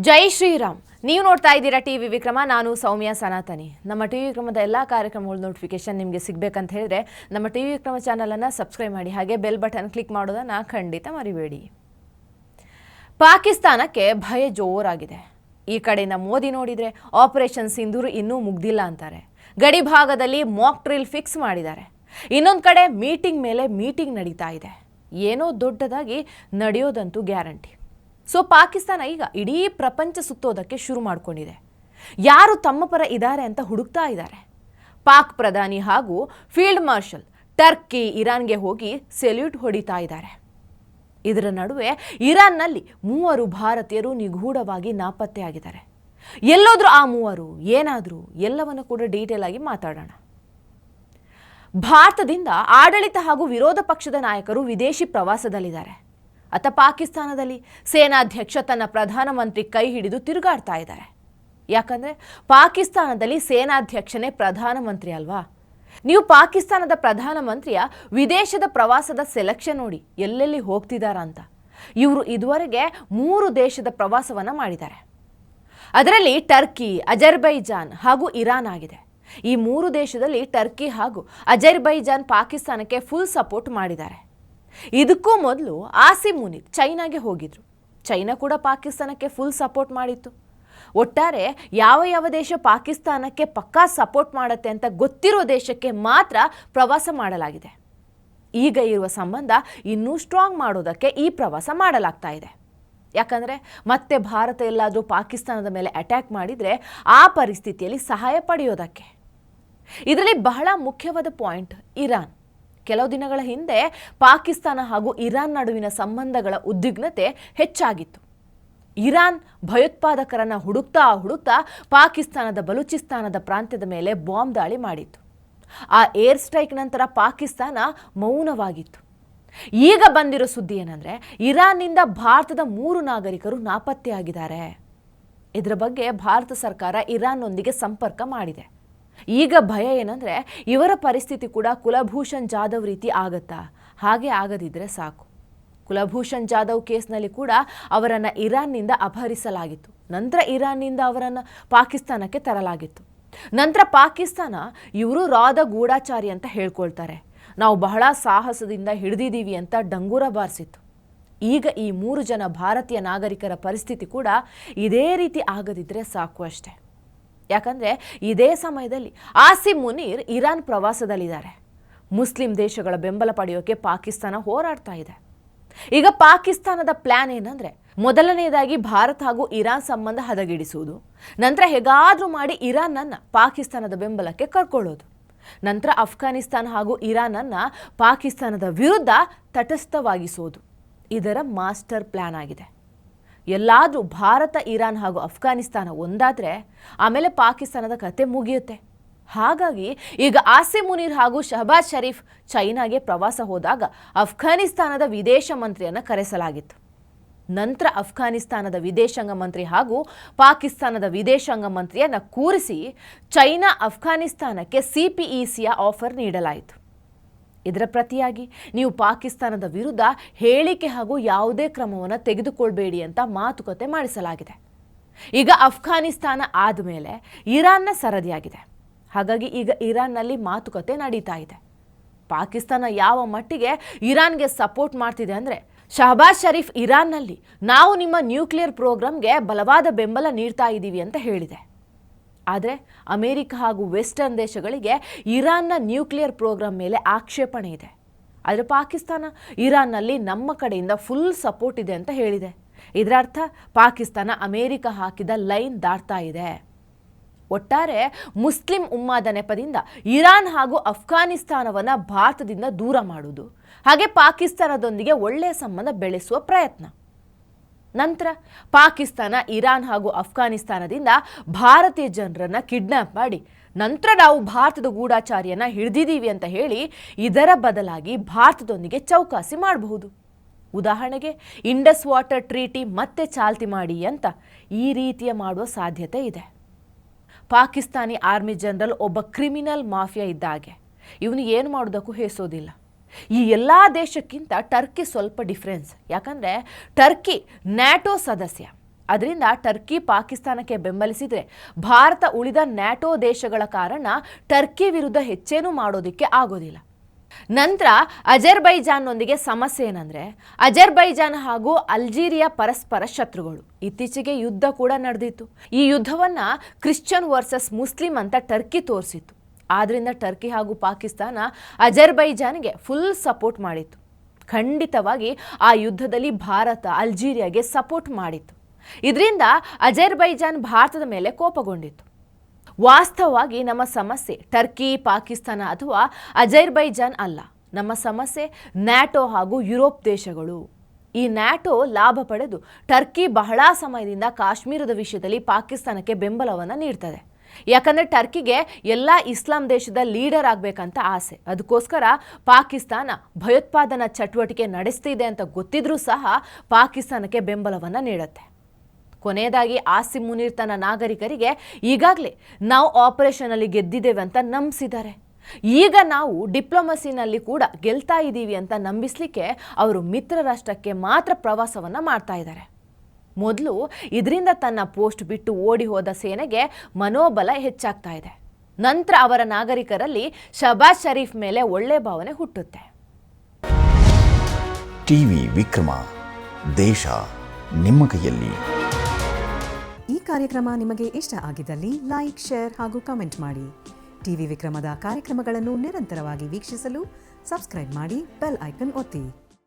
ಜೈ ಶ್ರೀರಾಮ್. ನೀವು ನೋಡ್ತಾ ಇದ್ದೀರಾ ಟಿವಿ ವಿಕ್ರಮ. ನಾನು ಸೌಮ್ಯ ಸನಾತನಿ. ನಮ್ಮ ಟಿವಿ ವಿಕ್ರಮದ ಎಲ್ಲ ಕಾರ್ಯಕ್ರಮಗಳ ನೋಟಿಫಿಕೇಶನ್ ನಿಮಗೆ ಸಿಗಬೇಕಂತ ಹೇಳಿದ್ರೆ ನಮ್ಮ ಟಿವಿ ವಿಕ್ರಮ ಚಾನಲನ್ನು ಸಬ್ಸ್ಕ್ರೈಬ್ ಮಾಡಿ, ಹಾಗೆ ಬೆಲ್ ಬಟನ್ ಕ್ಲಿಕ್ ಮಾಡೋದನ್ನು ಖಂಡಿತ ಮರಿಬೇಡಿ. ಪಾಕಿಸ್ತಾನಕ್ಕೆ ಭಯ ಜೋರಾಗಿದೆ. ಈ ಕಡೆಯಿಂದ ಮೋದಿ ನೋಡಿದರೆ ಆಪರೇಷನ್ ಸಿಂಧೂರ್ ಇನ್ನೂ ಮುಗ್ದಿಲ್ಲ ಅಂತಾರೆ. ಗಡಿ ಭಾಗದಲ್ಲಿ ಮಾಕ್ ಡ್ರಿಲ್ ಫಿಕ್ಸ್ ಮಾಡಿದ್ದಾರೆ. ಇನ್ನೊಂದು ಕಡೆ ಮೀಟಿಂಗ್ ಮೇಲೆ ಮೀಟಿಂಗ್ ನಡೀತಾ ಇದೆ. ಏನೋ ದೊಡ್ಡದಾಗಿ ನಡೆಯೋದಂತೂ ಗ್ಯಾರಂಟಿ. ಸೊ ಪಾಕಿಸ್ತಾನ ಈಗ ಇಡೀ ಪ್ರಪಂಚ ಸುತ್ತೋದಕ್ಕೆ ಶುರು ಮಾಡಿಕೊಂಡಿದೆ. ಯಾರು ತಮ್ಮ ಪರ ಇದ್ದಾರೆ ಅಂತ ಹುಡುಕ್ತಾ ಇದ್ದಾರೆ. ಪಾಕ್ ಪ್ರಧಾನಿ ಹಾಗೂ ಫೀಲ್ಡ್ ಮಾರ್ಷಲ್ ಟರ್ಕಿ ಇರಾನ್ಗೆ ಹೋಗಿ ಸೆಲ್ಯೂಟ್ ಹೊಡಿತಾ ಇದ್ದಾರೆ. ಇದರ ನಡುವೆ ಇರಾನ್ನಲ್ಲಿ 3 ಭಾರತೀಯರು ನಿಗೂಢವಾಗಿ ನಾಪತ್ತೆಯಾಗಿದ್ದಾರೆ. ಎಲ್ಲೋದ್ರೂ ಆ 3 ಏನಾದರೂ ಎಲ್ಲವನ್ನು ಕೂಡ ಡೀಟೇಲ್ ಆಗಿ ಮಾತಾಡೋಣ. ಭಾರತದಿಂದ ಆಡಳಿತ ಹಾಗೂ ವಿರೋಧ ಪಕ್ಷದ ನಾಯಕರು ವಿದೇಶಿ ಪ್ರವಾಸದಲ್ಲಿದ್ದಾರೆ. ಅತ್ತ ಪಾಕಿಸ್ತಾನದಲ್ಲಿ ಸೇನಾಧ್ಯಕ್ಷ ತನ್ನ ಪ್ರಧಾನಮಂತ್ರಿ ಕೈ ಹಿಡಿದು ತಿರುಗಾಡ್ತಾ ಇದ್ದಾರೆ. ಯಾಕಂದರೆ ಪಾಕಿಸ್ತಾನದಲ್ಲಿ ಸೇನಾಧ್ಯಕ್ಷನೇ ಪ್ರಧಾನಮಂತ್ರಿ ಅಲ್ವಾ. ನೀವು ಪಾಕಿಸ್ತಾನದ ಪ್ರಧಾನಮಂತ್ರಿಯ ವಿದೇಶದ ಪ್ರವಾಸದ ಸೆಲೆಕ್ಷನ್ ನೋಡಿ, ಎಲ್ಲೆಲ್ಲಿ ಹೋಗ್ತಿದ್ದಾರಾ ಅಂತ. ಇವರು ಇದುವರೆಗೆ 3 ದೇಶದ ಪ್ರವಾಸವನ್ನು ಮಾಡಿದ್ದಾರೆ. ಅದರಲ್ಲಿ ಟರ್ಕಿ, ಅಜರ್ಬೈಜಾನ್ ಹಾಗೂ ಇರಾನ್ ಆಗಿದೆ. ಈ 3 ದೇಶದಲ್ಲಿ ಟರ್ಕಿ ಹಾಗೂ ಅಜರ್ಬೈಜಾನ್ ಪಾಕಿಸ್ತಾನಕ್ಕೆ ಫುಲ್ ಸಪೋರ್ಟ್ ಮಾಡಿದ್ದಾರೆ. ಇದಕ್ಕೂ ಮೊದಲು ಆಸಿಮ್ ಮುನೀರ್ ಚೈನಾಗೆ ಹೋಗಿದ್ರು. ಚೈನಾ ಕೂಡ ಪಾಕಿಸ್ತಾನಕ್ಕೆ ಫುಲ್ ಸಪೋರ್ಟ್ ಮಾಡಿತ್ತು. ಒಟ್ಟಾರೆ ಯಾವ ದೇಶ ಪಾಕಿಸ್ತಾನಕ್ಕೆ ಪಕ್ಕಾ ಸಪೋರ್ಟ್ ಮಾಡುತ್ತೆ ಅಂತ ಗೊತ್ತಿರೋ ದೇಶಕ್ಕೆ ಮಾತ್ರ ಪ್ರವಾಸ ಮಾಡಲಾಗಿದೆ. ಈಗ ಇರುವ ಸಂಬಂಧ ಇನ್ನೂ ಸ್ಟ್ರಾಂಗ್ ಮಾಡೋದಕ್ಕೆ ಈ ಪ್ರವಾಸ ಮಾಡಲಾಗ್ತಾ ಇದೆ. ಯಾಕಂದರೆ ಮತ್ತೆ ಭಾರತ ಎಲ್ಲಾದರೂ ಪಾಕಿಸ್ತಾನದ ಮೇಲೆ ಅಟ್ಯಾಕ್ ಮಾಡಿದರೆ ಆ ಪರಿಸ್ಥಿತಿಯಲ್ಲಿ ಸಹಾಯ ಪಡೆಯೋದಕ್ಕೆ. ಇದರಲ್ಲಿ ಬಹಳ ಮುಖ್ಯವಾದ ಪಾಯಿಂಟ್ ಇರಾನ್. ಕೆಲವು ದಿನಗಳ ಹಿಂದೆ ಪಾಕಿಸ್ತಾನ ಹಾಗೂ ಇರಾನ್ ನಡುವಿನ ಸಂಬಂಧಗಳ ಉದ್ವಿಗ್ನತೆ ಹೆಚ್ಚಾಗಿತ್ತು. ಇರಾನ್ ಭಯೋತ್ಪಾದಕರನ್ನು ಹುಡುಕ್ತಾ ಪಾಕಿಸ್ತಾನದ ಬಲೂಚಿಸ್ತಾನದ ಪ್ರಾಂತ್ಯದ ಮೇಲೆ ಬಾಂಬ್ ದಾಳಿ ಮಾಡಿತ್ತು. ಆ ಏರ್ ಸ್ಟ್ರೈಕ್ ನಂತರ ಪಾಕಿಸ್ತಾನ ಮೌನವಾಗಿತ್ತು. ಈಗ ಬಂದಿರೋ ಸುದ್ದಿ ಏನಂದರೆ, ಇರಾನ್ನಿಂದ ಭಾರತದ 3 ನಾಗರಿಕರು ನಾಪತ್ತೆಯಾಗಿದ್ದಾರೆ. ಇದರ ಬಗ್ಗೆ ಭಾರತ ಸರ್ಕಾರ ಇರಾನ್ನೊಂದಿಗೆ ಸಂಪರ್ಕ ಮಾಡಿದೆ. ಈಗ ಭಯ ಏನಂದರೆ, ಇವರ ಪರಿಸ್ಥಿತಿ ಕೂಡ ಕುಲಭೂಷಣ್ ಜಾಧವ್ ರೀತಿ ಆಗತ್ತಾ? ಹಾಗೆ ಆಗದಿದ್ದರೆ ಸಾಕು. ಕುಲಭೂಷಣ್ ಜಾಧವ್ ಕೇಸ್ನಲ್ಲಿ ಕೂಡ ಅವರನ್ನು ಇರಾನ್ನಿಂದ ಅಪಹರಿಸಲಾಗಿತ್ತು. ನಂತರ ಇರಾನ್ನಿಂದ ಅವರನ್ನು ಪಾಕಿಸ್ತಾನಕ್ಕೆ ತರಲಾಗಿತ್ತು. ನಂತರ ಪಾಕಿಸ್ತಾನ ಇವರು ರಾದ ಗೂಢಾಚಾರಿ ಅಂತ ಹೇಳ್ಕೊಳ್ತಾರೆ. ನಾವು ಬಹಳ ಸಾಹಸದಿಂದ ಹಿಡಿದಿದ್ದೀವಿ ಅಂತ ಡಂಗೂರ ಬಾರಿಸಿತ್ತು. ಈಗ ಈ 3 ಜನ ಭಾರತೀಯ ನಾಗರಿಕರ ಪರಿಸ್ಥಿತಿ ಕೂಡ ಇದೇ ರೀತಿ ಆಗದಿದ್ದರೆ ಸಾಕು ಅಷ್ಟೆ. ಯಾಕಂದರೆ ಇದೇ ಸಮಯದಲ್ಲಿ ಆಸಿಮ್ ಮುನೀರ್ ಇರಾನ್ ಪ್ರವಾಸದಲ್ಲಿದ್ದಾರೆ. ಮುಸ್ಲಿಂ ದೇಶಗಳ ಬೆಂಬಲ ಪಡೆಯೋಕೆ ಪಾಕಿಸ್ತಾನ ಹೋರಾಡ್ತಾ ಇದೆ. ಈಗ ಪಾಕಿಸ್ತಾನದ ಪ್ಲಾನ್ ಏನಂದರೆ, ಮೊದಲನೆಯದಾಗಿ ಭಾರತ ಹಾಗೂ ಇರಾನ್ ಸಂಬಂಧ ಹದಗೆಡಿಸುವುದು, ನಂತರ ಹೇಗಾದರೂ ಮಾಡಿ ಇರಾನನ್ನು ಪಾಕಿಸ್ತಾನದ ಬೆಂಬಲಕ್ಕೆ ಕರ್ಕೊಳ್ಳೋದು, ನಂತರ ಅಫ್ಘಾನಿಸ್ತಾನ ಹಾಗೂ ಇರಾನನ್ನು ಪಾಕಿಸ್ತಾನದ ವಿರುದ್ಧ ತಟಸ್ಥವಾಗಿಸೋದು. ಇದರ ಮಾಸ್ಟರ್ ಪ್ಲಾನ್ ಆಗಿದೆ. ಎಲ್ಲಾದರೂ ಭಾರತ, ಇರಾನ್ ಹಾಗೂ ಅಫ್ಘಾನಿಸ್ತಾನ ಒಂದಾದರೆ ಆಮೇಲೆ ಪಾಕಿಸ್ತಾನದ ಕತೆ ಮುಗಿಯುತ್ತೆ. ಹಾಗಾಗಿ ಈಗ ಆಸಿಮ್ ಮುನೀರ್ ಹಾಗೂ ಶಹಬಾಜ್ ಶರೀಫ್ ಚೈನಾಗೆ ಪ್ರವಾಸ ಹೋದಾಗ ಅಫ್ಘಾನಿಸ್ತಾನದ ವಿದೇಶ ಮಂತ್ರಿಯನ್ನು ಕರೆಸಲಾಗಿತ್ತು. ನಂತರ ಅಫ್ಘಾನಿಸ್ತಾನದ ವಿದೇಶಾಂಗ ಮಂತ್ರಿ ಹಾಗೂ ಪಾಕಿಸ್ತಾನದ ವಿದೇಶಾಂಗ ಮಂತ್ರಿಯನ್ನು ಕೂರಿಸಿ ಚೈನಾ ಅಫ್ಘಾನಿಸ್ತಾನಕ್ಕೆ CPECಯ ಆಫರ್ ನೀಡಲಾಯಿತು. ಇದರ ಪ್ರತಿಯಾಗಿ ನೀವು ಪಾಕಿಸ್ತಾನದ ವಿರುದ್ಧ ಹೇಳಿಕೆ ಹಾಗೂ ಯಾವುದೇ ಕ್ರಮವನ್ನು ತೆಗೆದುಕೊಳ್ಬೇಡಿ ಅಂತ ಮಾತುಕತೆ ಮಾಡಿಸಲಾಗಿದೆ. ಈಗ ಅಫ್ಘಾನಿಸ್ತಾನ ಆದಮೇಲೆ ಇರಾನ್ನ ಸರದಿಯಾಗಿದೆ. ಹಾಗಾಗಿ ಈಗ ಇರಾನ್ನಲ್ಲಿ ಮಾತುಕತೆ ನಡೀತಾ ಇದೆ. ಪಾಕಿಸ್ತಾನ ಯಾವ ಮಟ್ಟಿಗೆ ಇರಾನ್ಗೆ ಸಪೋರ್ಟ್ ಮಾಡ್ತಿದೆ ಅಂದರೆ, ಶಹಬಾಜ್ ಶರೀಫ್ ಇರಾನ್ನಲ್ಲಿ ನಾವು ನಿಮ್ಮ ನ್ಯೂಕ್ಲಿಯರ್ ಪ್ರೋಗ್ರಾಮ್ಗೆ ಬಲವಾದ ಬೆಂಬಲ ನೀಡ್ತಾ ಇದ್ದೀವಿ ಅಂತ ಹೇಳಿದೆ. ಆದರೆ ಅಮೆರಿಕ ಹಾಗೂ ವೆಸ್ಟರ್ನ್ ದೇಶಗಳಿಗೆ ಇರಾನ್ನ ನ್ಯೂಕ್ಲಿಯರ್ ಪ್ರೋಗ್ರಾಮ್ ಮೇಲೆ ಆಕ್ಷೇಪಣೆ ಇದೆ. ಆದರೆ ಪಾಕಿಸ್ತಾನ ಇರಾನ್ನಲ್ಲಿ ನಮ್ಮ ಕಡೆಯಿಂದ ಫುಲ್ ಸಪೋರ್ಟ್ ಇದೆ ಅಂತ ಹೇಳಿದೆ. ಇದರ ಅರ್ಥ ಪಾಕಿಸ್ತಾನ ಅಮೆರಿಕ ಹಾಕಿದ ಲೈನ್ ದಾಟ್ತಾ ಇದೆ. ಒಟ್ಟಾರೆ ಮುಸ್ಲಿಂ ಉಮ್ಮಾದ ನೆಪದಿಂದ ಇರಾನ್ ಹಾಗೂ ಅಫ್ಘಾನಿಸ್ತಾನವನ್ನು ಭಾರತದಿಂದ ದೂರ ಮಾಡುವುದು, ಹಾಗೆ ಪಾಕಿಸ್ತಾನದೊಂದಿಗೆ ಒಳ್ಳೆಯ ಸಂಬಂಧ ಬೆಳೆಸುವ ಪ್ರಯತ್ನ. ನಂತರ ಪಾಕಿಸ್ತಾನ ಇರಾನ್ ಹಾಗೂ ಅಫ್ಘಾನಿಸ್ತಾನದಿಂದ ಭಾರತೀಯ ಜನರನ್ನು ಕಿಡ್ನಾಪ್ ಮಾಡಿ ನಂತರ ನಾವು ಭಾರತದ ಗೂಢಾಚಾರಿಯನ್ನು ಹಿಡಿದಿದ್ದೀವಿ ಅಂತ ಹೇಳಿ ಇದರ ಬದಲಾಗಿ ಭಾರತದೊಂದಿಗೆ ಚೌಕಾಸಿ ಮಾಡಬಹುದು. ಉದಾಹರಣೆಗೆ ಇಂಡಸ್ ವಾಟರ್ ಟ್ರೀಟಿ ಮತ್ತೆ ಚಾಲ್ತಿ ಮಾಡಿ ಅಂತ ಈ ರೀತಿಯ ಮಾಡುವ ಸಾಧ್ಯತೆ ಇದೆ. ಪಾಕಿಸ್ತಾನಿ ಆರ್ಮಿ ಜನರಲ್ ಒಬ್ಬ ಕ್ರಿಮಿನಲ್ ಮಾಫಿಯಾ ಇದ್ದ ಹಾಗೆ. ಇವನು ಏನು ಮಾಡೋದಕ್ಕೂ ಹೇಸೋದಿಲ್ಲ. ಈ ಎಲ್ಲ ದೇಶಕ್ಕಿಂತ ಟರ್ಕಿ ಸ್ವಲ್ಪ ಡಿಫರೆನ್ಸ್. ಯಾಕಂದರೆ ಟರ್ಕಿ ನ್ಯಾಟೋ ಸದಸ್ಯ. ಅದರಿಂದ ಟರ್ಕಿ ಪಾಕಿಸ್ತಾನಕ್ಕೆ ಬೆಂಬಲಿಸಿದರೆ ಭಾರತ ಉಳಿದ ನ್ಯಾಟೋ ದೇಶಗಳ ಕಾರಣ ಟರ್ಕಿ ವಿರುದ್ಧ ಹೆಚ್ಚೇನೂ ಮಾಡೋದಕ್ಕೆ ಆಗೋದಿಲ್ಲ. ನಂತರ ಅಜರ್ಬೈಜಾನ್ನೊಂದಿಗೆ ಸಮಸ್ಯೆ ಏನಂದ್ರೆ, ಅಜರ್ಬೈಜಾನ್ ಹಾಗೂ ಅಲ್ಜೀರಿಯಾ ಪರಸ್ಪರ ಶತ್ರುಗಳು. ಇತ್ತೀಚೆಗೆ ಯುದ್ಧ ಕೂಡ ನಡೆದಿತ್ತು. ಈ ಯುದ್ಧವನ್ನ ಕ್ರಿಶ್ಚಿಯನ್ ವರ್ಸಸ್ ಮುಸ್ಲಿಂ ಅಂತ ಟರ್ಕಿ ತೋರಿಸಿತ್ತು. ಆದ್ರಿಂದ ಟರ್ಕಿ ಹಾಗೂ ಪಾಕಿಸ್ತಾನ ಅಜರ್ಬೈಜಾನ್ಗೆ ಫುಲ್ ಸಪೋರ್ಟ್ ಮಾಡಿತ್ತು. ಖಂಡಿತವಾಗಿ ಆ ಯುದ್ಧದಲ್ಲಿ ಭಾರತ ಅಲ್ಜೀರಿಯಾಗೆ ಸಪೋರ್ಟ್ ಮಾಡಿತ್ತು. ಇದರಿಂದ ಅಜರ್ಬೈಜಾನ್ ಭಾರತದ ಮೇಲೆ ಕೋಪಗೊಂಡಿತ್ತು. ವಾಸ್ತವವಾಗಿ ನಮ್ಮ ಸಮಸ್ಯೆ ಟರ್ಕಿ, ಪಾಕಿಸ್ತಾನ ಅಥವಾ ಅಜರ್ಬೈಜಾನ್ ಅಲ್ಲ. ನಮ್ಮ ಸಮಸ್ಯೆ ನ್ಯಾಟೋ ಹಾಗೂ ಯುರೋಪ್ ದೇಶಗಳು. ಈ ನ್ಯಾಟೋ ಲಾಭ ಪಡೆದು ಟರ್ಕಿ ಬಹಳ ಸಮಯದಿಂದ ಕಾಶ್ಮೀರದ ವಿಷಯದಲ್ಲಿ ಪಾಕಿಸ್ತಾನಕ್ಕೆ ಬೆಂಬಲವನ್ನು ನೀಡ್ತದೆ. ಯಾಕಂದರೆ ಟರ್ಕಿಗೆ ಎಲ್ಲ ಇಸ್ಲಾಂ ದೇಶದ ಲೀಡರ್ ಆಗಬೇಕಂತ ಆಸೆ. ಅದಕ್ಕೋಸ್ಕರ ಪಾಕಿಸ್ತಾನ ಭಯೋತ್ಪಾದನಾ ಚಟುವಟಿಕೆ ನಡೆಸ್ತಿದೆ ಅಂತ ಗೊತ್ತಿದ್ರೂ ಸಹ ಪಾಕಿಸ್ತಾನಕ್ಕೆ ಬೆಂಬಲವನ್ನು ನೀಡುತ್ತೆ. ಕೊನೆಯದಾಗಿ ಆಸಿಮ್ ಮುನೀರ್ ತನ್ನ ನಾಗರಿಕರಿಗೆ ಈಗಾಗಲೇ ನಾವು ಆಪರೇಷನಲ್ಲಿ ಗೆದ್ದಿದ್ದೇವೆ ಅಂತ ನಂಬಿಸಿದ್ದಾರೆ. ಈಗ ನಾವು ಡಿಪ್ಲೊಮಸಿನಲ್ಲಿ ಕೂಡ ಗೆಲ್ತಾ ಇದ್ದೀವಿ ಅಂತ ನಂಬಿಸಲಿಕ್ಕೆ ಅವರು ಮಿತ್ರ ರಾಷ್ಟ್ರಕ್ಕೆ ಮಾತ್ರ ಪ್ರವಾಸವನ್ನು ಮಾಡ್ತಾ ಇದ್ದಾರೆ. ಮೊದಲು ಇದರಿಂದ ತನ್ನ ಪೋಸ್ಟ್ ಬಿಟ್ಟು ಓಡಿ ಹೋದ ಸೇನೆಗೆ ಮನೋಬಲ ಹೆಚ್ಚಾಗ್ತಾ ಇದೆ. ನಂತರ ಅವರ ನಾಗರಿಕರಲ್ಲಿ ಶಹಬಾಜ್ ಶರೀಫ್ ಮೇಲೆ ಒಳ್ಳೆ ಭಾವನೆ ಹುಟ್ಟುತ್ತೆ. ಟಿವಿ ವಿಕ್ರಮ, ದೇಶ ನಿಮ್ಮ ಕೈಯಲ್ಲಿ. ಈ ಕಾರ್ಯಕ್ರಮ ನಿಮಗೆ ಇಷ್ಟ ಆಗಿದ್ದಲ್ಲಿ ಲೈಕ್, ಶೇರ್ ಹಾಗೂ ಕಮೆಂಟ್ ಮಾಡಿ. ಟಿವಿ ವಿಕ್ರಮದ ಕಾರ್ಯಕ್ರಮಗಳನ್ನು ನಿರಂತರವಾಗಿ ವೀಕ್ಷಿಸಲು ಸಬ್ಸ್ಕ್ರೈಬ್ ಮಾಡಿ, ಬೆಲ್ ಐಕನ್ ಒತ್ತಿ.